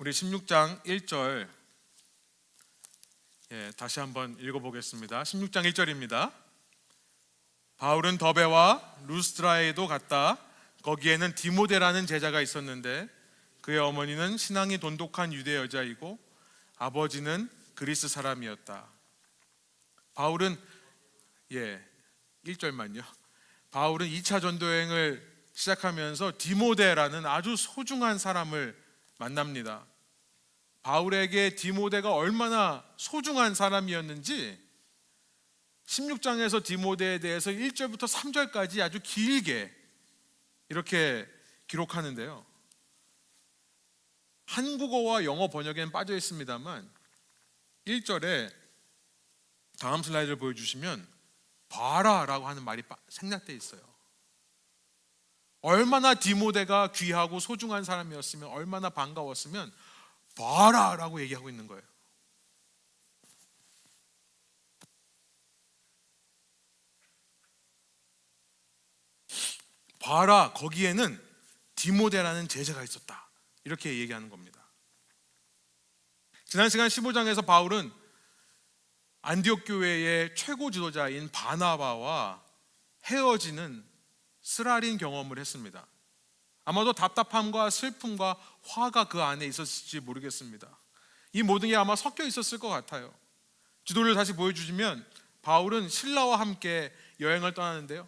우리 16장 1절 다시 한번 읽어보겠습니다. 16장 1절입니다. 바울은 더베와 루스드라에도 갔다. 거기에는 디모데라는 제자가 있었는데 그의 어머니는 신앙이 돈독한 유대 여자이고 아버지는 그리스 사람이었다. 바울은 1절만요. 바울은 2차 전도여행을 시작하면서 디모데라는 아주 소중한 사람을 만납니다. 바울에게 디모데가 얼마나 소중한 사람이었는지 16장에서 디모데에 대해서 1절부터 3절까지 아주 길게 이렇게 기록하는데요. 한국어와 영어 번역에는 빠져 있습니다만 1절에 다음 슬라이드를 보여주시면 봐라라고 하는 말이 생략되어 있어요. 얼마나 디모데가 귀하고 소중한 사람이었으면, 얼마나 반가웠으면 봐라라고 얘기하고 있는 거예요. 봐라, 거기에는 디모데라는 제자가 있었다, 이렇게 얘기하는 겁니다. 지난 시간 15장에서 바울은 안디옥 교회의 최고 지도자인 바나바와 헤어지는 쓰라린 경험을 했습니다. 아마도 답답함과 슬픔과 화가 그 안에 있었을지 모르겠습니다. 이 모든 게 아마 섞여 있었을 것 같아요. 지도를 다시 보여주시면 바울은 신라와 함께 여행을 떠나는데요,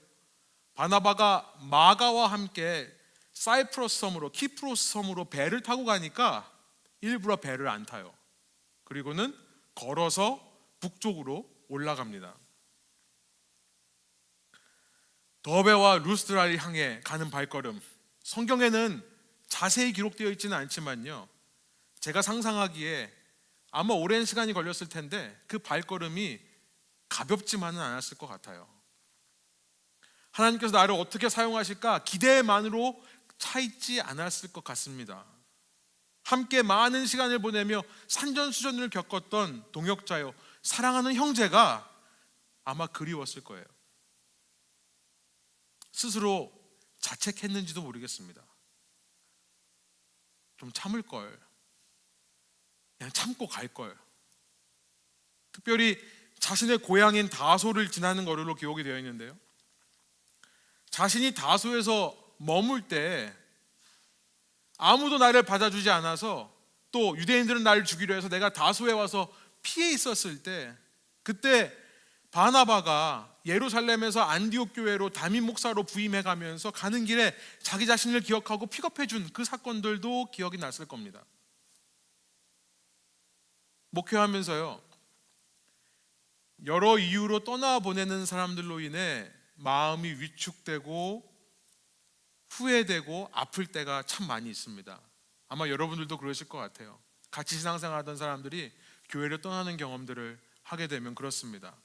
바나바가 마가와 함께 사이프러스 섬으로, 키프로스 섬으로 배를 타고 가니까 일부러 배를 안 타요. 그리고는 걸어서 북쪽으로 올라갑니다. 더베와 루스드라를 향해 가는 발걸음, 성경에는 자세히 기록되어 있지는 않지만요, 제가 상상하기에 아마 오랜 시간이 걸렸을 텐데 그 발걸음이 가볍지만은 않았을 것 같아요. 하나님께서 나를 어떻게 사용하실까 기대만으로 차있지 않았을 것 같습니다. 함께 많은 시간을 보내며 산전수전을 겪었던 동역자요, 사랑하는 형제가 아마 그리웠을 거예요. 스스로 자책했는지도 모르겠습니다. 좀 참을 걸, 그냥 참고 갈 걸. 특별히 자신의 고향인 다소를 지나는 거리로 기록이 되어 있는데요, 자신이 다소에서 머물 때 아무도 나를 받아주지 않아서, 또 유대인들은 나를 죽이려 해서 내가 다소에 와서 피해 있었을 때, 그때 바나바가 예루살렘에서 안디옥 교회로 담임 목사로 부임해 가면서 가는 길에 자기 자신을 기억하고 픽업해 준 그 사건들도 기억이 났을 겁니다. 목회하면서요, 여러 이유로 떠나보내는 사람들로 인해 마음이 위축되고 후회되고 아플 때가 참 많이 있습니다. 아마 여러분들도 그러실 것 같아요. 같이 신앙생활하던 사람들이 교회를 떠나는 경험들을 하게 되면 그렇습니다.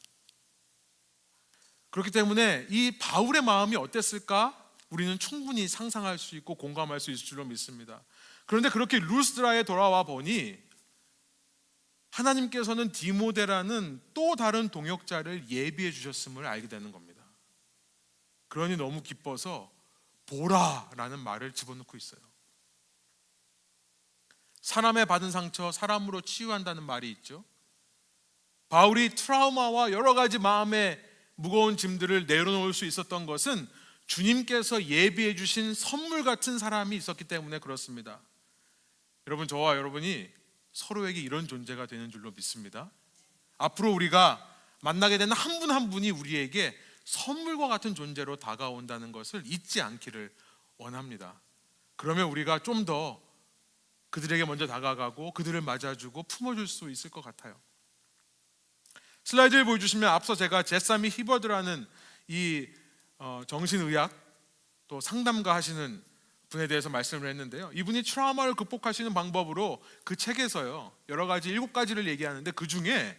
그렇기 때문에 이 바울의 마음이 어땠을까? 우리는 충분히 상상할 수 있고 공감할 수 있을 줄로 믿습니다. 그런데 그렇게 루스드라에 돌아와 보니 하나님께서는 디모데라는 또 다른 동역자를 예비해 주셨음을 알게 되는 겁니다. 그러니 너무 기뻐서 보라라는 말을 집어넣고 있어요. 사람의 받은 상처 사람으로 치유한다는 말이 있죠. 바울이 트라우마와 여러 가지 마음의 무거운 짐들을 내려놓을 수 있었던 것은 주님께서 예비해 주신 선물 같은 사람이 있었기 때문에 그렇습니다. 여러분, 저와 여러분이 서로에게 이런 존재가 되는 줄로 믿습니다. 앞으로 우리가 만나게 되는 한 분 한 분이 우리에게 선물과 같은 존재로 다가온다는 것을 잊지 않기를 원합니다. 그러면 우리가 좀 더 그들에게 먼저 다가가고 그들을 맞아주고 품어줄 수 있을 것 같아요. 슬라이드를 보여주시면 앞서 제가 제사미 히버드라는 이 정신의학 또 상담가 하시는 분에 대해서 말씀을 했는데요, 이분이 트라우마를 극복하시는 방법으로 그 책에서요 여러 가지 7가지를 얘기하는데 그 중에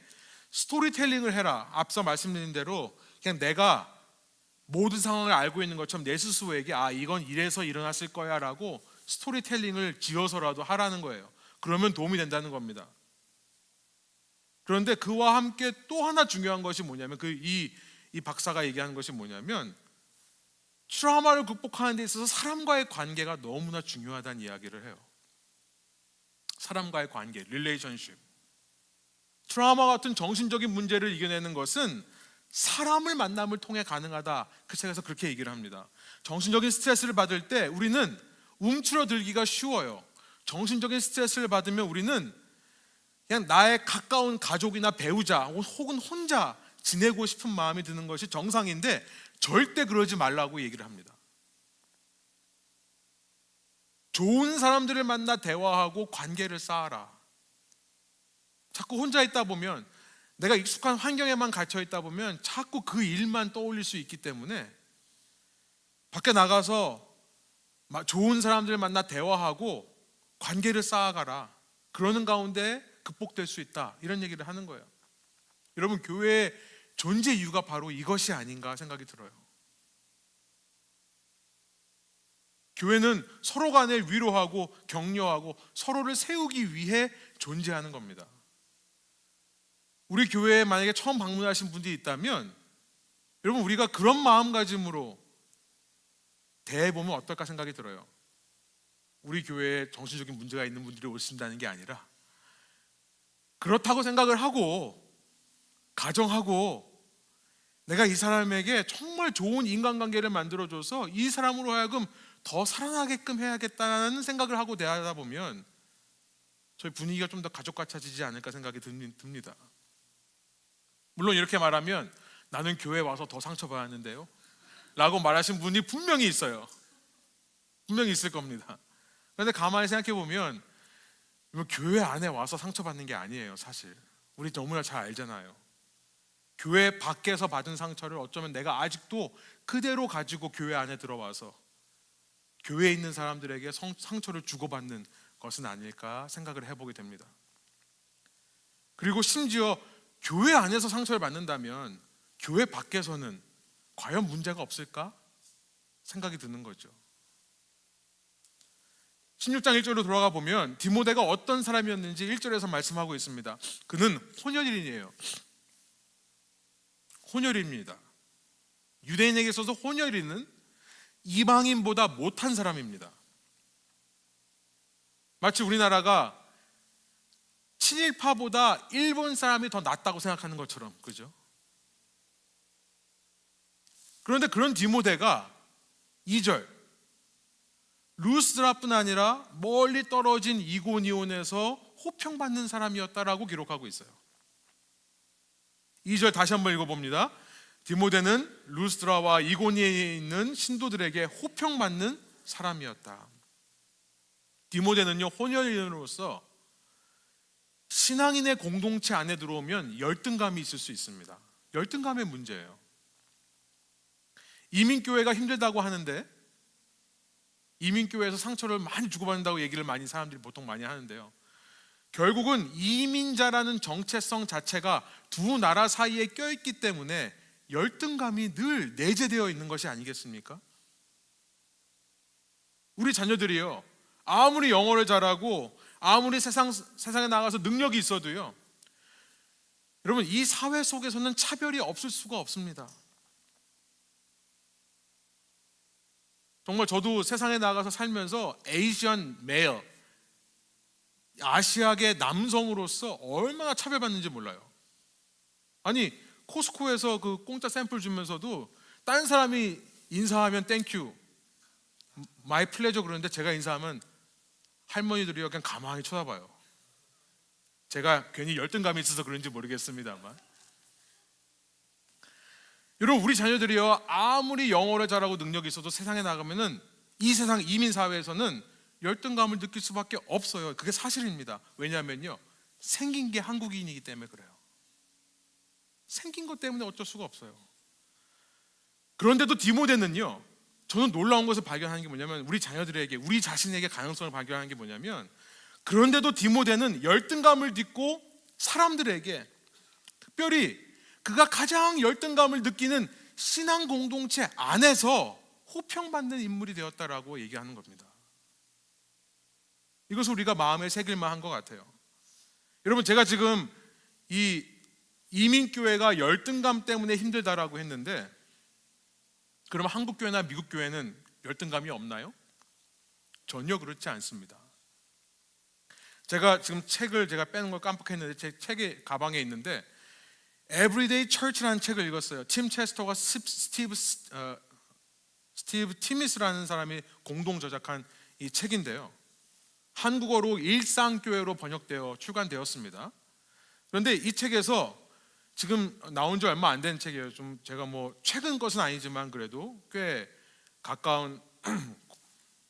스토리텔링을 해라, 앞서 말씀드린 대로 그냥 내가 모든 상황을 알고 있는 것처럼 내 스스로에게 이건 이래서 일어났을 거야 라고 스토리텔링을 지어서라도 하라는 거예요. 그러면 도움이 된다는 겁니다. 그런데 그와 함께 또 하나 중요한 것이 뭐냐면 이 박사가 얘기하는 것이 뭐냐면 트라우마를 극복하는 데 있어서 사람과의 관계가 너무나 중요하다는 이야기를 해요. 사람과의 관계, 릴레이션십. 트라우마 같은 정신적인 문제를 이겨내는 것은 사람을 만남을 통해 가능하다. 그 책에서 그렇게 얘기를 합니다. 정신적인 스트레스를 받을 때 우리는 움츠러들기가 쉬워요. 정신적인 스트레스를 받으면 우리는 그냥 나의 가까운 가족이나 배우자 혹은 혼자 지내고 싶은 마음이 드는 것이 정상인데 절대 그러지 말라고 얘기를 합니다. 좋은 사람들을 만나 대화하고 관계를 쌓아라. 자꾸 혼자 있다 보면, 내가 익숙한 환경에만 갇혀 있다 보면 자꾸 그 일만 떠올릴 수 있기 때문에 밖에 나가서 좋은 사람들을 만나 대화하고 관계를 쌓아가라. 그러는 가운데 극복될 수 있다. 이런 얘기를 하는 거예요. 여러분, 교회의 존재 이유가 바로 이것이 아닌가 생각이 들어요. 교회는 서로 간에 위로하고 격려하고 서로를 세우기 위해 존재하는 겁니다. 우리 교회에 만약에 처음 방문하신 분들이 있다면 여러분, 우리가 그런 마음가짐으로 대해보면 어떨까 생각이 들어요. 우리 교회에 정신적인 문제가 있는 분들이 오신다는 게 아니라 그렇다고 생각을 하고 가정하고 내가 이 사람에게 정말 좋은 인간관계를 만들어줘서 이 사람으로 하여금 더 살아나게끔 해야겠다는 생각을 하고 대하다 보면 저희 분위기가 좀 더 가족 같아지지 않을까 생각이 듭니다. 물론 이렇게 말하면 나는 교회 와서 더 상처받았는데요 라고 말하신 분이 분명히 있어요. 분명히 있을 겁니다. 그런데 가만히 생각해 보면 교회 안에 와서 상처받는 게 아니에요. 사실 우리 너무나 잘 알잖아요. 교회 밖에서 받은 상처를 어쩌면 내가 아직도 그대로 가지고 교회 안에 들어와서 교회에 있는 사람들에게 상처를 주고받는 것은 아닐까 생각을 해보게 됩니다. 그리고 심지어 교회 안에서 상처를 받는다면 교회 밖에서는 과연 문제가 없을까 생각이 드는 거죠. 16장 1절로 돌아가 보면 디모데가 어떤 사람이었는지 1절에서 말씀하고 있습니다. 그는 혼혈인이에요. 혼혈입니다. 유대인에게 있어서 혼혈인은 이방인보다 못한 사람입니다. 마치 우리나라가 친일파보다 일본 사람이 더 낫다고 생각하는 것처럼, 그죠? 그런데 그런 디모데가 2절, 루스드라뿐 아니라 멀리 떨어진 이고니온에서 호평받는 사람이었다라고 기록하고 있어요. 2절 다시 한번 읽어봅니다. 디모데는 루스드라와 이고니에 있는 신도들에게 호평받는 사람이었다. 디모데는요, 혼혈인으로서 신앙인의 공동체 안에 들어오면 열등감이 있을 수 있습니다. 열등감의 문제예요. 이민교회가 힘들다고 하는데, 이민교회에서 상처를 많이 주고받는다고 얘기를 사람들이 보통 많이 하는데요, 결국은 이민자라는 정체성 자체가 두 나라 사이에 껴있기 때문에 열등감이 늘 내재되어 있는 것이 아니겠습니까? 우리 자녀들이요, 아무리 영어를 잘하고 아무리 세상에 나가서 능력이 있어도요, 여러분, 이 사회 속에서는 차별이 없을 수가 없습니다. 정말 저도 세상에 나가서 살면서 에이시안 메일, 아시아계 남성으로서 얼마나 차별받는지 몰라요. 아니, 코스코에서 그 공짜 샘플 주면서도 다른 사람이 인사하면 땡큐, 마이 플레저 그러는데 제가 인사하면 할머니들이 그냥 가만히 쳐다봐요. 제가 괜히 열등감이 있어서 그런지 모르겠습니다만, 여러분, 우리 자녀들이요, 아무리 영어를 잘하고 능력이 있어도 세상에 나가면은 이 세상 이민 사회에서는 열등감을 느낄 수밖에 없어요. 그게 사실입니다. 왜냐하면요, 생긴 게 한국인이기 때문에 그래요. 생긴 것 때문에 어쩔 수가 없어요. 그런데도 디모데는요, 저는 놀라운 것을 발견하는 게 뭐냐면, 우리 자녀들에게, 우리 자신에게 가능성을 발견하는 게 뭐냐면, 그런데도 디모데는 열등감을 딛고 사람들에게, 특별히 그가 가장 열등감을 느끼는 신앙 공동체 안에서 호평받는 인물이 되었다라고 얘기하는 겁니다. 이것을 우리가 마음에 새길만 한 것 같아요. 여러분, 제가 지금 이 이민교회가 열등감 때문에 힘들다라고 했는데, 그러면 한국교회나 미국교회는 열등감이 없나요? 전혀 그렇지 않습니다. 제가 지금 책을 제가 빼는 걸 깜빡했는데 제 책이 가방에 있는데 Everyday Church라는 책을 읽었어요. 팀 체스터가 스티브 티미스라는 사람이 공동 저작한 이 책인데요. 한국어로 일상교회로 번역되어 출간되었습니다. 그런데 이 책에서 지금 나온 지 얼마 안 된 책이에요. 좀 제가 뭐 최근 것은 아니지만 그래도 꽤 가까운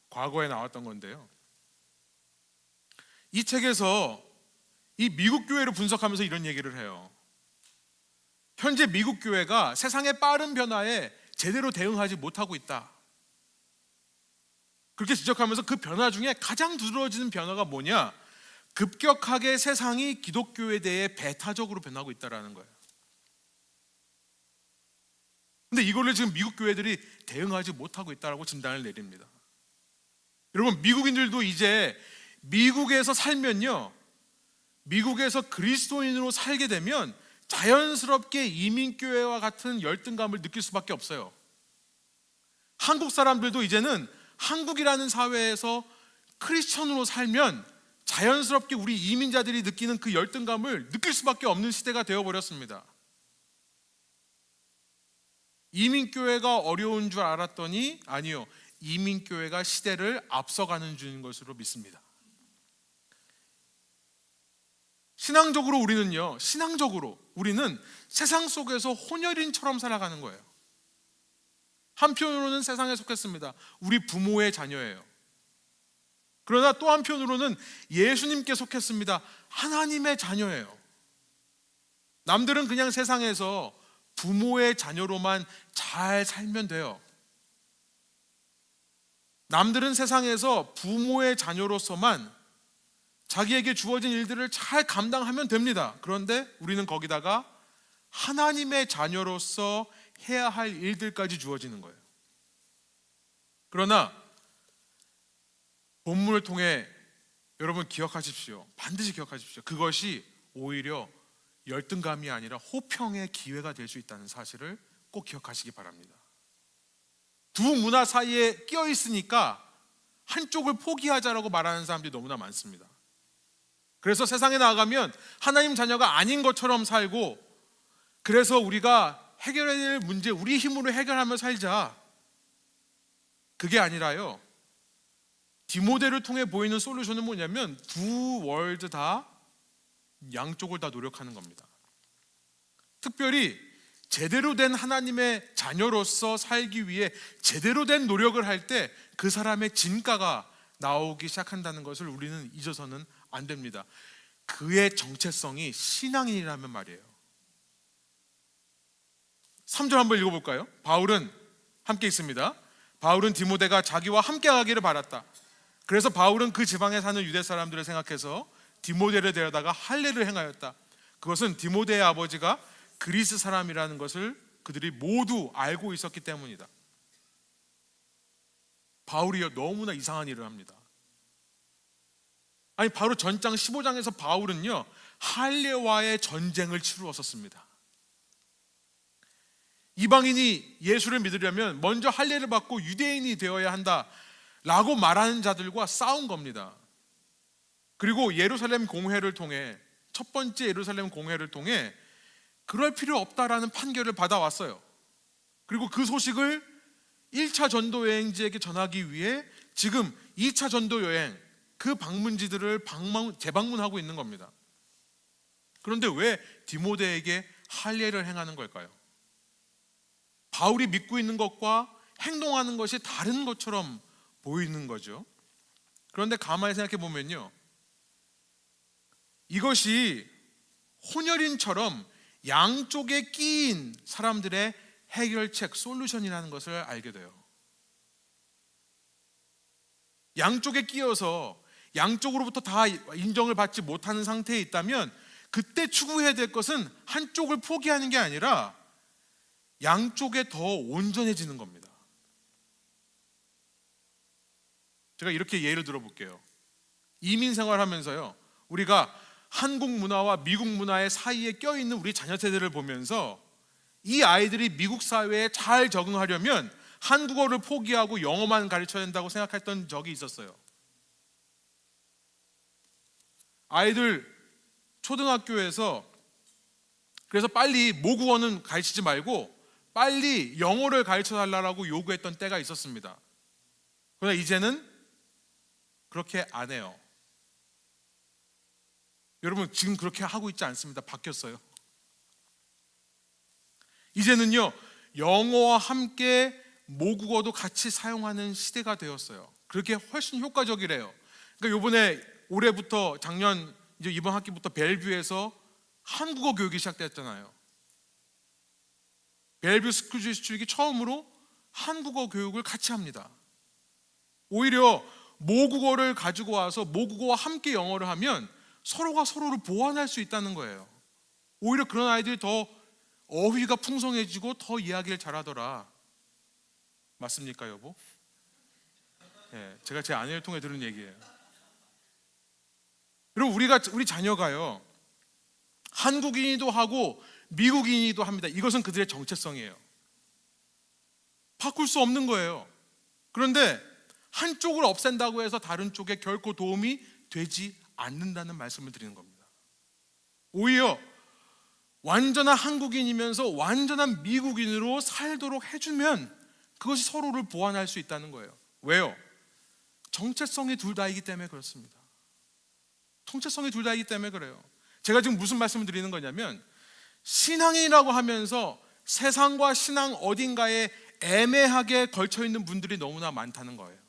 과거에 나왔던 건데요. 이 책에서 이 미국 교회를 분석하면서 이런 얘기를 해요. 현재 미국 교회가 세상의 빠른 변화에 제대로 대응하지 못하고 있다. 그렇게 지적하면서 그 변화 중에 가장 두드러지는 변화가 뭐냐? 급격하게 세상이 기독교에 대해 배타적으로 변하고 있다는 거예요. 근데 이거를 지금 미국 교회들이 대응하지 못하고 있다고 진단을 내립니다. 여러분, 미국인들도 이제 미국에서 살면요, 미국에서 그리스도인으로 살게 되면 자연스럽게 이민교회와 같은 열등감을 느낄 수밖에 없어요. 한국 사람들도 이제는 한국이라는 사회에서 크리스천으로 살면 자연스럽게 우리 이민자들이 느끼는 그 열등감을 느낄 수밖에 없는 시대가 되어버렸습니다. 이민교회가 어려운 줄 알았더니 아니요, 이민교회가 시대를 앞서가는 중인 것으로 믿습니다. 신앙적으로 우리는 세상 속에서 혼혈인처럼 살아가는 거예요. 한편으로는 세상에 속했습니다. 우리 부모의 자녀예요. 그러나 또 한편으로는 예수님께 속했습니다. 하나님의 자녀예요. 남들은 그냥 세상에서 부모의 자녀로만 잘 살면 돼요. 남들은 세상에서 부모의 자녀로서만 자기에게 주어진 일들을 잘 감당하면 됩니다. 그런데 우리는 거기다가 하나님의 자녀로서 해야 할 일들까지 주어지는 거예요. 그러나 본문을 통해 여러분 기억하십시오. 반드시 기억하십시오. 그것이 오히려 열등감이 아니라 호평의 기회가 될 수 있다는 사실을 꼭 기억하시기 바랍니다. 두 문화 사이에 끼어 있으니까 한쪽을 포기하자라고 말하는 사람들이 너무나 많습니다. 그래서 세상에 나아가면 하나님 자녀가 아닌 것처럼 살고, 그래서 우리가 해결해야 될 문제 우리 힘으로 해결하며 살자. 그게 아니라요, 디모데를 통해 보이는 솔루션은 뭐냐면 두 월드 다, 양쪽을 다 노력하는 겁니다. 특별히 제대로 된 하나님의 자녀로서 살기 위해 제대로 된 노력을 할 때 그 사람의 진가가 나오기 시작한다는 것을 우리는 잊어서는 안 됩니다. 그의 정체성이 신앙인이라면 말이에요. 3절 한번 읽어볼까요? 바울은 함께 있습니다. 바울은 디모데가 자기와 함께 가기를 바랐다. 그래서 바울은 그 지방에 사는 유대 사람들을 생각해서 디모데를 데려다가 할례를 행하였다. 그것은 디모데의 아버지가 그리스 사람이라는 것을 그들이 모두 알고 있었기 때문이다. 바울이 너무나 이상한 일을 합니다. 아니, 바로 전장 15장에서 바울은요, 할례와의 전쟁을 치루었었습니다. 이방인이 예수를 믿으려면 먼저 할례를 받고 유대인이 되어야 한다라고 말하는 자들과 싸운 겁니다. 그리고 예루살렘 공회를 통해, 첫 번째 예루살렘 공회를 통해 그럴 필요 없다라는 판결을 받아왔어요. 그리고 그 소식을 1차 전도 여행지에게 전하기 위해 지금 2차 전도 여행, 그 방문지들을 재방문하고 있는 겁니다. 그런데 왜 디모데에게 할례를 행하는 걸까요? 바울이 믿고 있는 것과 행동하는 것이 다른 것처럼 보이는 거죠. 그런데 가만히 생각해 보면요, 이것이 혼혈인처럼 양쪽에 끼인 사람들의 해결책, 솔루션이라는 것을 알게 돼요. 양쪽에 끼어서 양쪽으로부터 다 인정을 받지 못하는 상태에 있다면 그때 추구해야 될 것은 한쪽을 포기하는 게 아니라 양쪽에 더 온전해지는 겁니다. 제가 이렇게 예를 들어볼게요. 이민 생활하면서요, 우리가 한국 문화와 미국 문화의 사이에 껴있는 우리 자녀 세대를 보면서 이 아이들이 미국 사회에 잘 적응하려면 한국어를 포기하고 영어만 가르쳐야 된다고 생각했던 적이 있었어요. 아이들 초등학교에서 그래서 빨리 모국어는 가르치지 말고 빨리 영어를 가르쳐 달라고 요구했던 때가 있었습니다. 그러나 이제는 그렇게 안 해요. 여러분, 지금 그렇게 하고 있지 않습니다. 바뀌었어요. 이제는요, 영어와 함께 모국어도 같이 사용하는 시대가 되었어요. 그렇게 훨씬 효과적이래요. 그러니까 요번에 올해부터 작년 이제 이번 학기부터 벨뷰에서 한국어 교육이 시작됐잖아요. 벨뷰 스쿨 디스트릭이 처음으로 한국어 교육을 같이 합니다. 오히려 모국어를 가지고 와서 모국어와 함께 영어를 하면 서로가 서로를 보완할 수 있다는 거예요. 오히려 그런 아이들이 더 어휘가 풍성해지고 더 이야기를 잘하더라. 맞습니까, 여보? 네, 제가 제 아내를 통해 들은 얘기예요. 여러분, 우리 자녀가요, 한국인이도 하고 미국인이도 합니다. 이것은 그들의 정체성이에요. 바꿀 수 없는 거예요. 그런데 한쪽을 없앤다고 해서 다른 쪽에 결코 도움이 되지 않는다는 말씀을 드리는 겁니다. 오히려 완전한 한국인이면서 완전한 미국인으로 살도록 해주면 그것이 서로를 보완할 수 있다는 거예요. 왜요? 정체성이 둘 다이기 때문에 그렇습니다. 정체성이 둘 다이기 때문에 그래요. 제가 지금 무슨 말씀을 드리는 거냐면, 신앙이라고 하면서 세상과 신앙 어딘가에 애매하게 걸쳐 있는 분들이 너무나 많다는 거예요.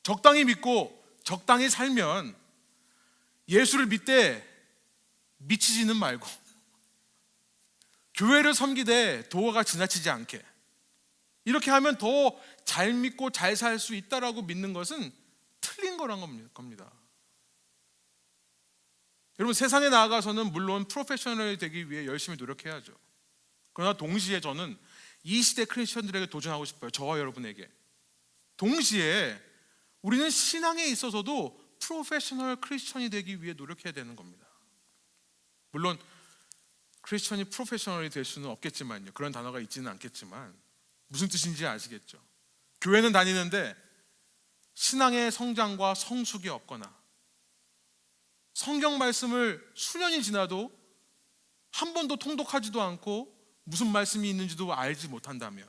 적당히 믿고 적당히 살면 예수를 믿되 미치지는 말고, 교회를 섬기되 도가 지나치지 않게, 이렇게 하면 더 잘 믿고 잘 살 수 있다라고 믿는 것은 틀린 거란 겁니다. 여러분, 세상에 나아가서는 물론 프로페셔널이 되기 위해 열심히 노력해야죠. 그러나 동시에 저는 이 시대 크리스천들에게 도전하고 싶어요. 저와 여러분에게. 동시에 우리는 신앙에 있어서도 프로페셔널 크리스천이 되기 위해 노력해야 되는 겁니다. 물론 크리스천이 프로페셔널이 될 수는 없겠지만요. 그런 단어가 있지는 않겠지만 무슨 뜻인지 아시겠죠? 교회는 다니는데 신앙의 성장과 성숙이 없거나 성경 말씀을 수년이 지나도 한 번도 통독하지도 않고 무슨 말씀이 있는지도 알지 못한다면,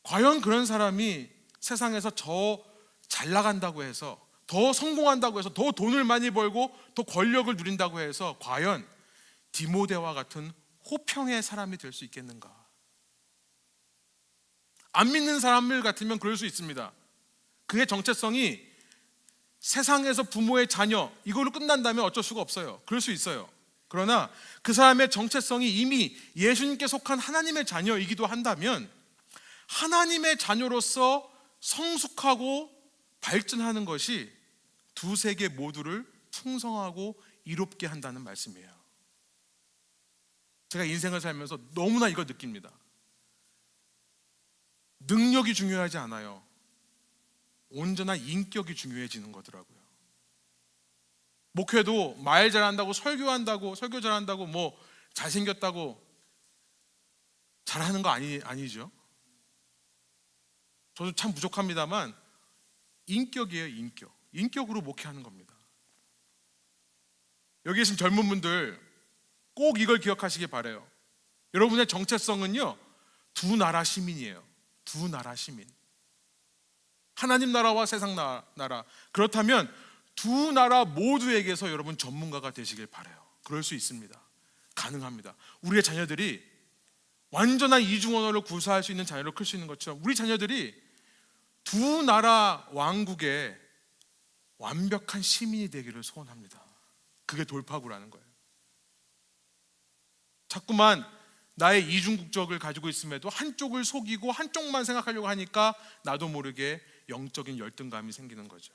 과연 그런 사람이 세상에서 더 잘 나간다고 해서, 더 성공한다고 해서, 더 돈을 많이 벌고 더 권력을 누린다고 해서 과연 디모데와 같은 호평의 사람이 될 수 있겠는가? 안 믿는 사람들 같으면 그럴 수 있습니다. 그의 정체성이 세상에서 부모의 자녀 이걸로 끝난다면 어쩔 수가 없어요. 그럴 수 있어요. 그러나 그 사람의 정체성이 이미 예수님께 속한 하나님의 자녀이기도 한다면, 하나님의 자녀로서 성숙하고 발전하는 것이 두 세계 모두를 풍성하고 이롭게 한다는 말씀이에요. 제가 인생을 살면서 너무나 이걸 느낍니다. 능력이 중요하지 않아요. 온전한 인격이 중요해지는 거더라고요. 목회도 말 잘한다고, 설교 잘한다고, 뭐 잘생겼다고 잘하는 거 아니죠. 저도 참 부족합니다만 인격이에요. 인격으로 목회하는 겁니다. 여기 계신 젊은 분들 꼭 이걸 기억하시기 바라요. 여러분의 정체성은요, 두 나라 시민이에요. 두 나라 시민. 하나님 나라와 세상 나라. 그렇다면 두 나라 모두에게서 여러분 전문가가 되시길 바라요. 그럴 수 있습니다. 가능합니다. 우리의 자녀들이 완전한 이중 언어를 구사할 수 있는 자녀로 클 수 있는 것처럼, 우리 자녀들이 두 나라 왕국의 완벽한 시민이 되기를 소원합니다. 그게 돌파구라는 거예요. 자꾸만 나의 이중 국적을 가지고 있음에도 한쪽을 속이고 한쪽만 생각하려고 하니까 나도 모르게 영적인 열등감이 생기는 거죠.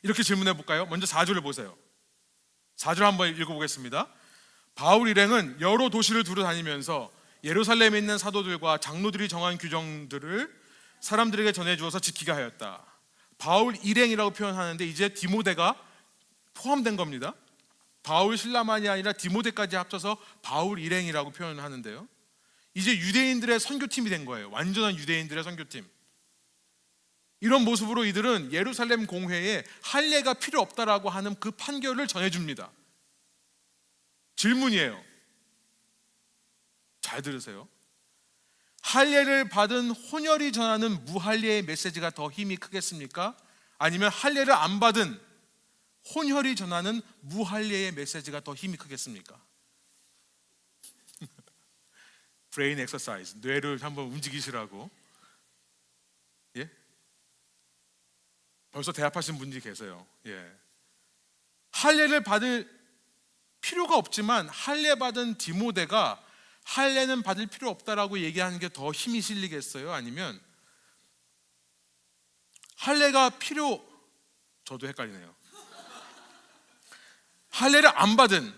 이렇게 질문해 볼까요? 먼저 4절을 보세요. 4절 한번 읽어보겠습니다. 바울 일행은 여러 도시를 두루 다니면서 예루살렘에 있는 사도들과 장로들이 정한 규정들을 사람들에게 전해주어서 지키게 하였다. 바울 일행이라고 표현하는데 이제 디모데가 포함된 겁니다. 바울 신라만이 아니라 디모데까지 합쳐서 바울 일행이라고 표현하는데요, 이제 유대인들의 선교팀이 된 거예요. 완전한 유대인들의 선교팀. 이런 모습으로 이들은 예루살렘 공회에 할례가 필요 없다라고 하는 그 판결을 전해줍니다. 질문이에요. 잘 들으세요. 할례를 받은 혼혈이 전하는 무할례의 메시지가 더 힘이 크겠습니까? 아니면 할례를 안 받은 혼혈이 전하는 무할례의 메시지가 더 힘이 크겠습니까? 브레인 엑서사이즈, 뇌를 한번 움직이시라고. 예? 벌써 대답하신 분들이 계세요. 예. 할례를 받을 필요가 없지만 할례 받은 디모데가 할례는 받을 필요 없다라고 얘기하는 게 더 힘이 실리겠어요? 아니면 할례가 저도 헷갈리네요. 할례를 안 받은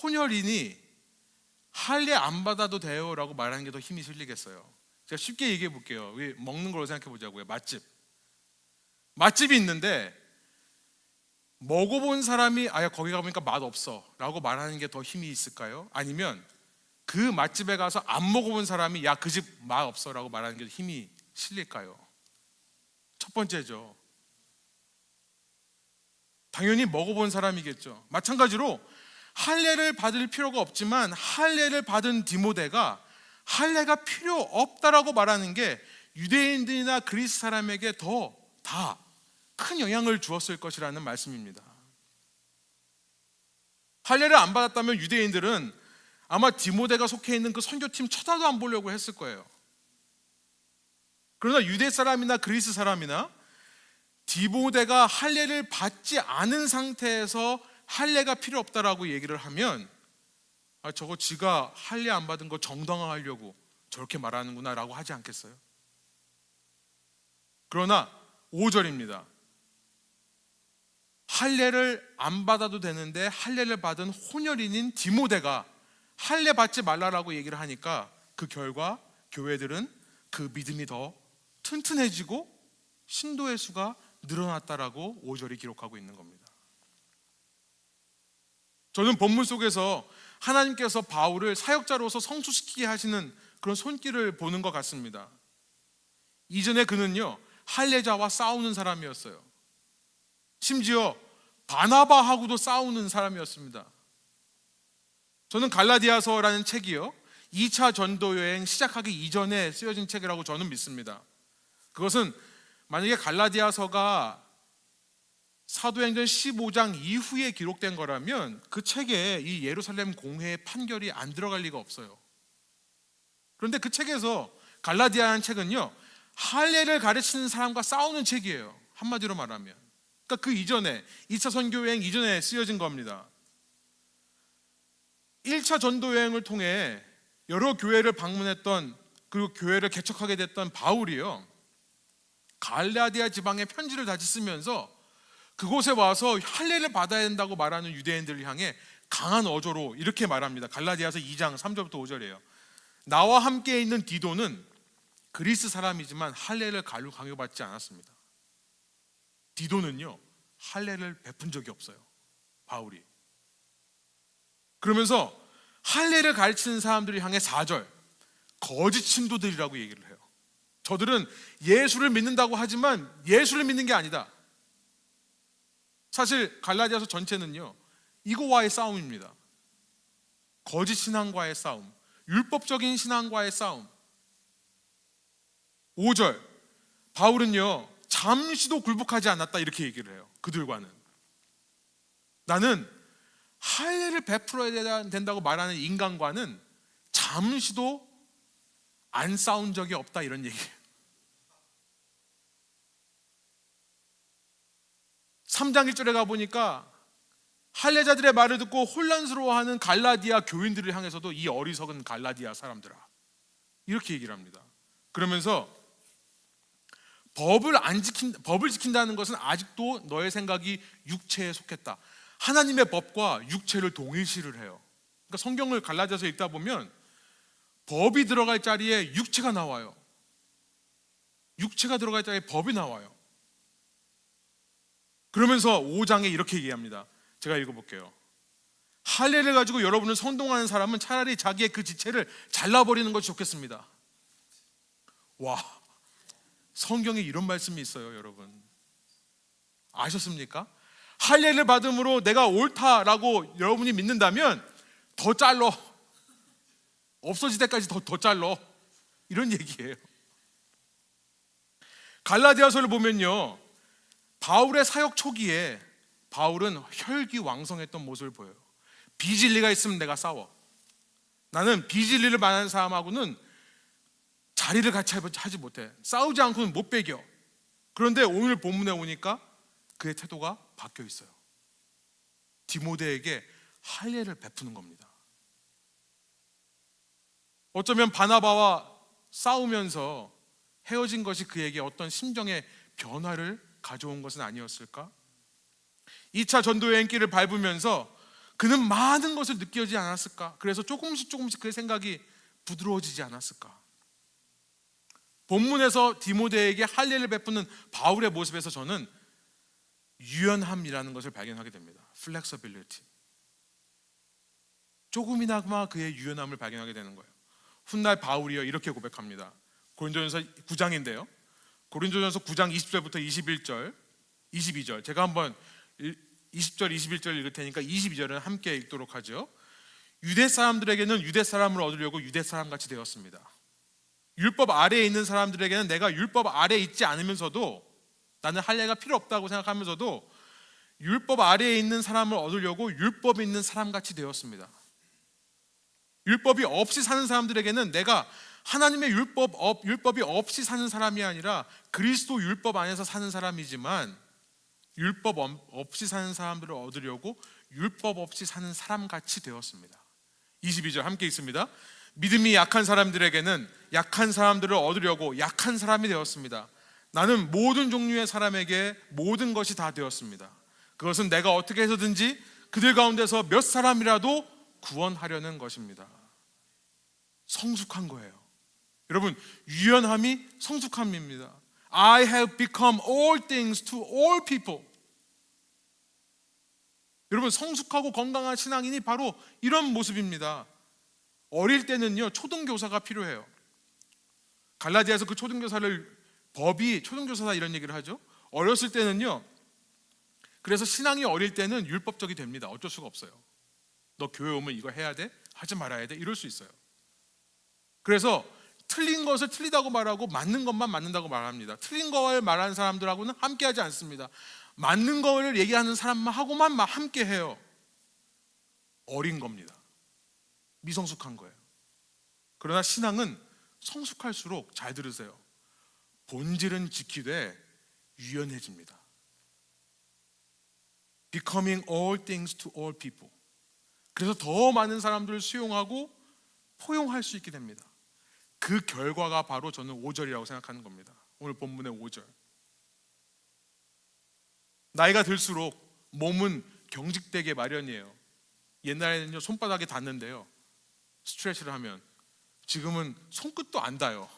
혼혈인이 할례 안 받아도 돼요라고 말하는 게 더 힘이 실리겠어요? 제가 쉽게 얘기해 볼게요. 먹는 걸로 생각해 보자고요. 맛집이 있는데 먹어본 사람이 거기 가보니까 맛없어 라고 말하는 게 더 힘이 있을까요? 아니면 그 맛집에 가서 안 먹어본 사람이 야, 그 집 맛없어 라고 말하는 게 더 힘이 실릴까요? 첫 번째죠. 당연히 먹어본 사람이겠죠. 마찬가지로 할례를 받을 필요가 없지만 할례를 받은 디모데가 할례가 필요 없다라고 말하는 게 유대인들이나 그리스 사람에게 더 다 큰 영향을 주었을 것이라는 말씀입니다. 할례를 안 받았다면 유대인들은 아마 디모데가 속해 있는 그 선교팀 쳐다도 안 보려고 했을 거예요. 그러나 유대 사람이나 그리스 사람이나 디모데가 할례를 받지 않은 상태에서 할례가 필요 없다라고 얘기를 하면 저거 지가 할례 안 받은 거 정당화하려고 저렇게 말하는구나 라고 하지 않겠어요? 그러나 5절입니다. 할례를 안 받아도 되는데 할례를 받은 혼혈인인 디모데가 할례 받지 말라라고 얘기를 하니까 그 결과 교회들은 그 믿음이 더 튼튼해지고 신도의 수가 늘어났다라고 5절이 기록하고 있는 겁니다. 저는 본문 속에서 하나님께서 바울을 사역자로서 성수시키게 하시는 그런 손길을 보는 것 같습니다. 이전에 그는요, 할례자와 싸우는 사람이었어요. 심지어 바나바하고도 싸우는 사람이었습니다. 저는 갈라디아서라는 책이요, 2차 전도 여행 시작하기 이전에 쓰여진 책이라고 저는 믿습니다. 그것은 만약에 갈라디아서가 사도행전 15장 이후에 기록된 거라면 그 책에 이 예루살렘 공회의 판결이 안 들어갈 리가 없어요. 그런데 그 책에서 갈라디아라는 책은요, 할례를 가르치는 사람과 싸우는 책이에요. 한마디로 말하면. 그러니까 그 이전에 2차 선교여행 이전에 쓰여진 겁니다. 1차 전도여행을 통해 여러 교회를 방문했던, 그리고 교회를 개척하게 됐던 바울이요, 갈라디아 지방에 편지를 다시 쓰면서 그곳에 와서 할례를 받아야 된다고 말하는 유대인들을 향해 강한 어조로 이렇게 말합니다. 갈라디아서 2장 3절부터 5절이에요. 나와 함께 있는 디도는 그리스 사람이지만 할례를 강요받지 않았습니다. 디도는요, 할례를 베푼 적이 없어요, 바울이. 그러면서 할례를 가르치는 사람들을 향해 4절, 거짓 신도들이라고 얘기를 해요. 저들은 예수를 믿는다고 하지만 예수를 믿는 게 아니다. 사실 갈라디아서 전체는요, 이거와의 싸움입니다. 거짓 신앙과의 싸움, 율법적인 신앙과의 싸움. 5절, 바울은요, 잠시도 굴복하지 않았다 이렇게 얘기를 해요. 그들과는 나는 할례를 베풀어야 된다고 말하는 인간과는 잠시도 안 싸운 적이 없다 이런 얘기예요. 3장 1절에 가보니까 할례자들의 말을 듣고 혼란스러워하는 갈라디아 교인들을 향해서도 이 어리석은 갈라디아 사람들아 이렇게 얘기를 합니다. 그러면서 법을 지킨다는 것은 아직도 너의 생각이 육체에 속했다. 하나님의 법과 육체를 동일시를 해요. 그러니까 성경을 갈라디아서 읽다 보면 법이 들어갈 자리에 육체가 나와요. 육체가 들어갈 자리에 법이 나와요. 그러면서 5장에 이렇게 얘기합니다. 제가 읽어볼게요. 할례를 가지고 여러분을 선동하는 사람은 차라리 자기의 그 지체를 잘라버리는 것이 좋겠습니다. 와, 성경에 이런 말씀이 있어요, 여러분. 아셨습니까? 할례를 받음으로 내가 옳다라고 여러분이 믿는다면 더 잘러. 없어질 때까지 더 잘러. 이런 얘기예요. 갈라디아서를 보면요, 바울의 사역 초기에 바울은 혈기왕성했던 모습을 보여요. 비진리가 있으면 내가 싸워. 나는 비진리를 만난 사람하고는 자리를 같이 하지 못해. 싸우지 않고는 못 배겨. 그런데 오늘 본문에 오니까 그의 태도가 바뀌어 있어요. 디모데에게 할례를 베푸는 겁니다. 어쩌면 바나바와 싸우면서 헤어진 것이 그에게 어떤 심정의 변화를 가져온 것은 아니었을까? 2차 전도 여행길을 밟으면서 그는 많은 것을 느끼지 않았을까? 그래서 조금씩 그의 생각이 부드러워지지 않았을까? 본문에서 디모데에게 할례를 베푸는 바울의 모습에서 저는 유연함이라는 것을 발견하게 됩니다. Flexibility. 조금이나마 그의 유연함을 발견하게 되는 거예요. 훗날 바울이요 이렇게 고백합니다. 고린도전서 9장인데요. 고린도전서 9장 20절부터 21절, 22절. 제가 한번 20절, 21절 읽을 테니까 22절은 함께 읽도록 하죠. 유대 사람들에게는 유대 사람을 얻으려고 유대 사람 같이 되었습니다. 율법 아래에 있는 사람들에게는 내가 율법 아래에 있지 않으면서도, 나는 할례가 필요 없다고 생각하면서도 율법 아래에 있는 사람을 얻으려고 율법이 있는 사람 같이 되었습니다. 율법이 없이 사는 사람들에게는 내가 하나님의 율법이 없이 사는 사람이 아니라 그리스도 율법 안에서 사는 사람이지만, 율법 없이 사는 사람들을 얻으려고 율법 없이 사는 사람 같이 되었습니다. 22절 함께 있습니다. 믿음이 약한 사람들에게는 약한 사람들을 얻으려고 약한 사람이 되었습니다. 나는 모든 종류의 사람에게 모든 것이 다 되었습니다. 그것은 내가 어떻게 해서든지 그들 가운데서 몇 사람이라도 구원하려는 것입니다. 성숙한 거예요. 여러분, 유연함이 성숙함입니다. I have become all things to all people. 여러분, 성숙하고 건강한 신앙인이 바로 이런 모습입니다. 어릴 때는요, 초등교사가 필요해요. 갈라디아에서 그 초등교사를, 법이 초등교사다 이런 얘기를 하죠. 어렸을 때는요, 그래서 신앙이 어릴 때는 율법적이 됩니다. 어쩔 수가 없어요. 너 교회 오면 이거 해야 돼? 하지 말아야 돼? 이럴 수 있어요. 그래서 틀린 것을 틀리다고 말하고 맞는 것만 맞는다고 말합니다. 틀린 걸 말하는 사람들하고는 함께 하지 않습니다. 맞는 거를 얘기하는 사람하고만 함께 해요. 어린 겁니다. 미성숙한 거예요. 그러나 신앙은 성숙할수록, 잘 들으세요, 본질은 지키되 유연해집니다. Becoming all things to all people. 그래서 더 많은 사람들을 수용하고 포용할 수 있게 됩니다. 그 결과가 바로 저는 5절이라고 생각하는 겁니다. 오늘 본문의 5절. 나이가 들수록 몸은 경직되게 마련이에요. 옛날에는요, 손바닥에 닿는데요, 스트레치를 하면 지금은 손끝도 안 닿아요.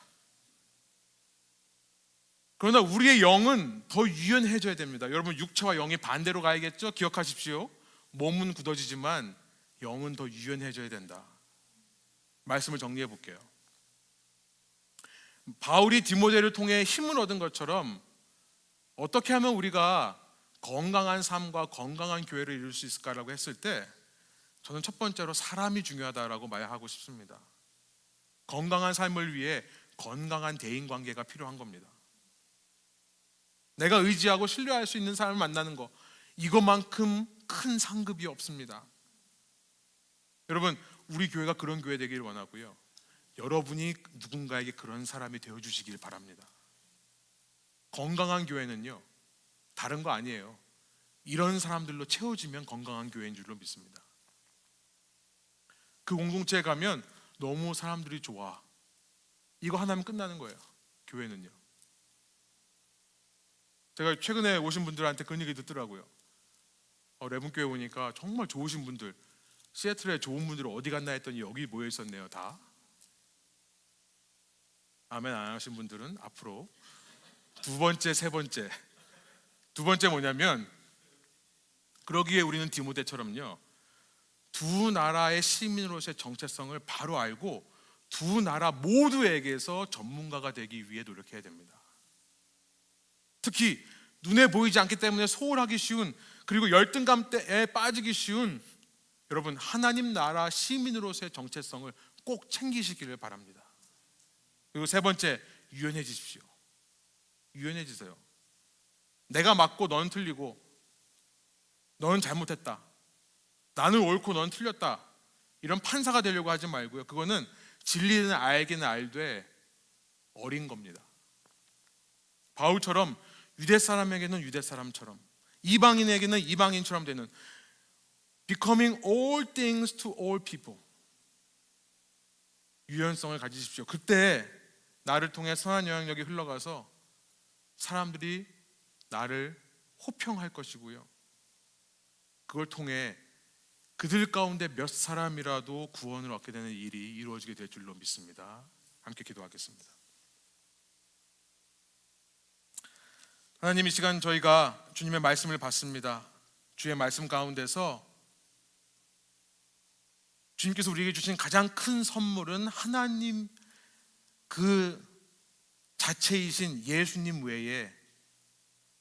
그러나 우리의 영은 더 유연해져야 됩니다. 여러분, 육체와 영이 반대로 가야겠죠? 기억하십시오. 몸은 굳어지지만 영은 더 유연해져야 된다. 말씀을 정리해 볼게요. 바울이 디모데를 통해 힘을 얻은 것처럼 어떻게 하면 우리가 건강한 삶과 건강한 교회를 이룰 수 있을까라고 했을 때, 저는 첫 번째로 사람이 중요하다라고 말하고 싶습니다. 건강한 삶을 위해 건강한 대인관계가 필요한 겁니다. 내가 의지하고 신뢰할 수 있는 사람을 만나는 거, 이것만큼 큰 상급이 없습니다. 여러분, 우리 교회가 그런 교회 되기를 원하고요, 여러분이 누군가에게 그런 사람이 되어주시길 바랍니다. 건강한 교회는요, 다른 거 아니에요. 이런 사람들로 채워지면 건강한 교회인 줄로 믿습니다. 그 공동체에 가면 너무 사람들이 좋아, 이거 하나면 끝나는 거예요. 교회는요. 제가 최근에 오신 분들한테 그런 얘기 듣더라고요. 레분교회 오니까 정말 좋으신 분들, 시애틀에 좋은 분들 어디 갔나 했더니 여기 모여 있었네요. 다 아멘 안 하신 분들은 앞으로 두 번째, 세 번째. 두 번째 뭐냐면, 그러기에 우리는 디모데처럼요, 두 나라의 시민으로서의 정체성을 바로 알고 두 나라 모두에게서 전문가가 되기 위해 노력해야 됩니다. 특히 눈에 보이지 않기 때문에 소홀하기 쉬운, 그리고 열등감에 빠지기 쉬운 여러분, 하나님 나라 시민으로서의 정체성을 꼭 챙기시기를 바랍니다. 그리고 세 번째, 유연해지십시오. 유연해지세요. 내가 맞고 너는 틀리고, 너는 잘못했다, 나는 옳고 너는 틀렸다, 이런 판사가 되려고 하지 말고요. 그거는 진리는 알기는 알되 어린 겁니다. 바울처럼 유대 사람에게는 유대 사람처럼, 이방인에게는 이방인처럼 되는 becoming all things to all people, 유연성을 가지십시오. 그때 나를 통해 선한 영향력이 흘러가서 사람들이 나를 호평할 것이고요, 그걸 통해 그들 가운데 몇 사람이라도 구원을 얻게 되는 일이 이루어지게 될 줄로 믿습니다. 함께 기도하겠습니다. 하나님, 이 시간 저희가 주님의 말씀을 받습니다. 주의 말씀 가운데서 주님께서 우리에게 주신 가장 큰 선물은 하나님 그 자체이신 예수님 외에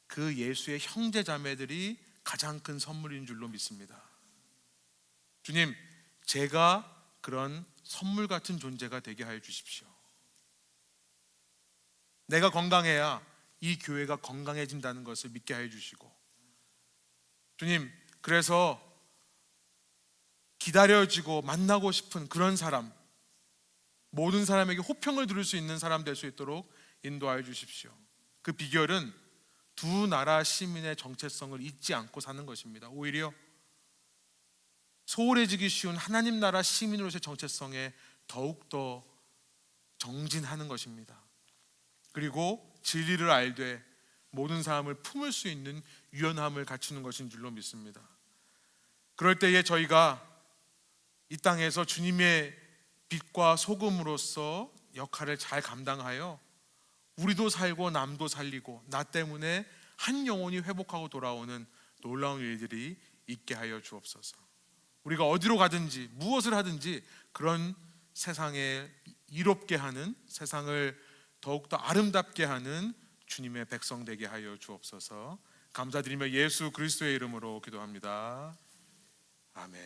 그 예수의 형제 자매들이 가장 큰 선물인 줄로 믿습니다. 주님, 제가 그런 선물 같은 존재가 되게 하여 주십시오. 내가 건강해야 이 교회가 건강해진다는 것을 믿게 하여 주시고, 주님, 그래서 기다려지고 만나고 싶은 그런 사람, 모든 사람에게 호평을 들을 수 있는 사람 될 수 있도록 인도하여 주십시오. 그 비결은 두 나라 시민의 정체성을 잊지 않고 사는 것입니다. 오히려 소홀해지기 쉬운 하나님 나라 시민으로서의 정체성에 더욱더 정진하는 것입니다. 그리고 진리를 알되 모든 사람을 품을 수 있는 유연함을 갖추는 것인 줄로 믿습니다. 그럴 때에 저희가 이 땅에서 주님의 빛과 소금으로서 역할을 잘 감당하여 우리도 살고 남도 살리고 나 때문에 한 영혼이 회복하고 돌아오는 놀라운 일들이 있게 하여 주옵소서. 우리가 어디로 가든지 무엇을 하든지 그런 세상에 이롭게 하는, 세상을 더욱더 아름답게 하는 주님의 백성 되게 하여 주옵소서. 감사드리며 예수 그리스도의 이름으로 기도합니다. 아멘.